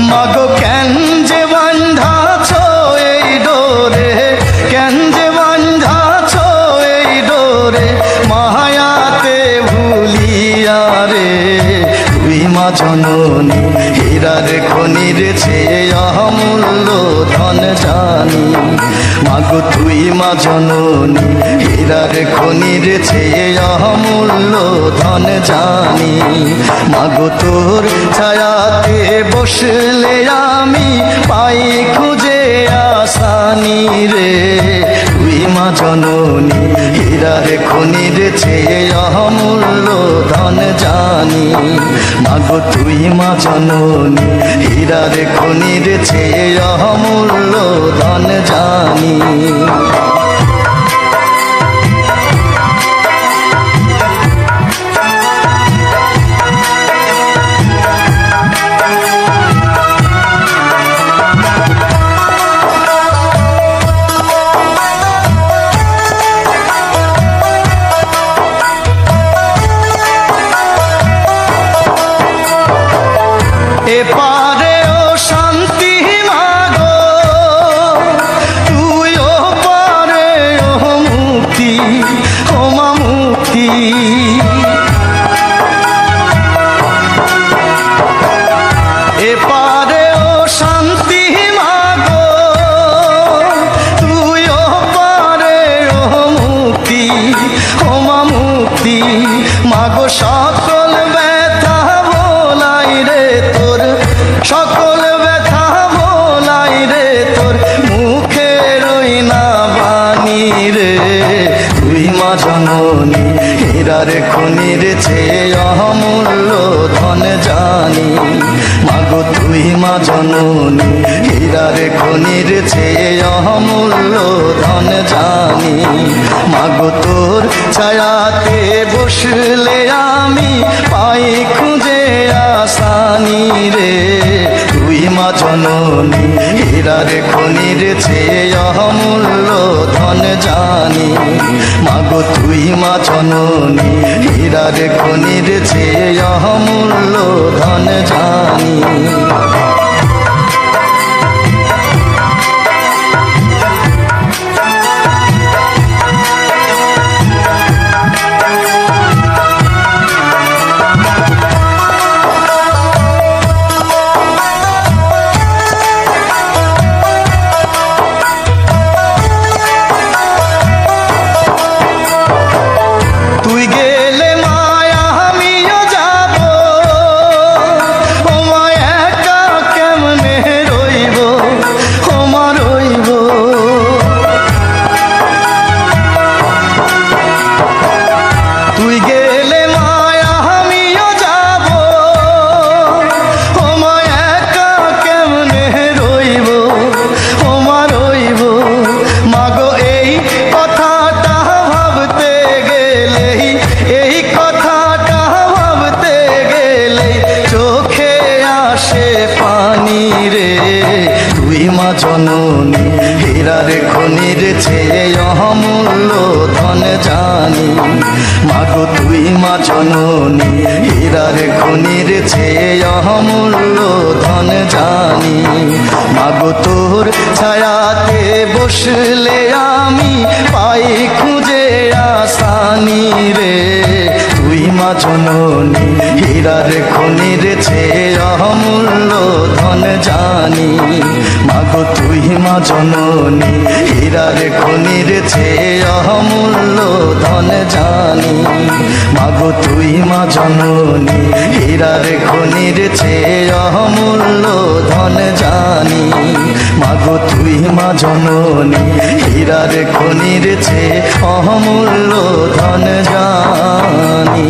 মাগো কেন যে বান্ধাছ এই ডোরে, কেন যে বান্ধাছ এই ডোরে, মায়াতে ভুলিয়া রে। তুই মা জননী হীরার খনির চেয়ে অমূল্য ধন জানি। মাগো তুই মা জননী হীরার খনির চেয়ে অমূল্য ধন জানি। মাগো তোর ছায়াতে বসলে আমি পাই খুঁজে আসানি রে। তুই মা জননী হীরার খনির চেয়ে অমূল্য ধন জানি। মাগো তুই মা জননী হীরার খনির চেয়ে অমূল্য ধন জানি। এপারে ও শান্তি মাগো, তুই ও পারে ও মুক্তি, ও মা মুক্তি। এপারে ও শান্তি মাগো, তুই ও পারে ও মুক্তি, ও মা মুক্তি। মাগো সকল ব্যথা ভোলাই রে তোর, সকল ব্যথা ভোলাই রে তোর, মুখে রই না বাণী রে। তুই মা জননী হীরার খনির চেয়ে অমূল্য ধন জানি। মাগো তুই মা জননী হীরার খনির চেয়ে অমূল্য ধন জানি। মাগো তোর ছায়াতে বসলে আমি পাই খুঁজে আসানি রে। তুই মা জননী হীরার খনির চেয়ে অমূল্য ধন জানি। মাগো তুই মা জননী হীরার খনির চেয়ে অমূল্য ধন জানি। তুই গেলে মায়া আমিও যাব, ও মা একা কেমনে রইব, ও মা রইব। তুই গেলে মায়া আমিও যাব, ও মা একা কেমনে রইব, ও মা রইব। মাগো এই কথাটা ভাবতে গেলেই, এই কথাটা ভাবতে গেলেই চোখে আসে পানি রে। তুই মা জননী হীরার খনির চেয়ে অমূল্য ধন জানি। মাগো তুই মা জননী হীরার খনির চেয়ে অমূল্য ধন জানি। মাগো তোর ছায়াতে বসলে আমি পাই খুঁজে আসানি রে। তুই মা জননী হীরার খনির চেয়ে অমূল্য ধন জানি। মাগো তুই মা জননী হীরার খনির চেয়ে অমূল্য ধন জানি। মাগো তুই মা জননী হীরার খনির চেয়ে অমূল্য ধন জানি। মাগো তুই মা জননী হীরার খনির চেয়ে অমূল্য ধন জানি।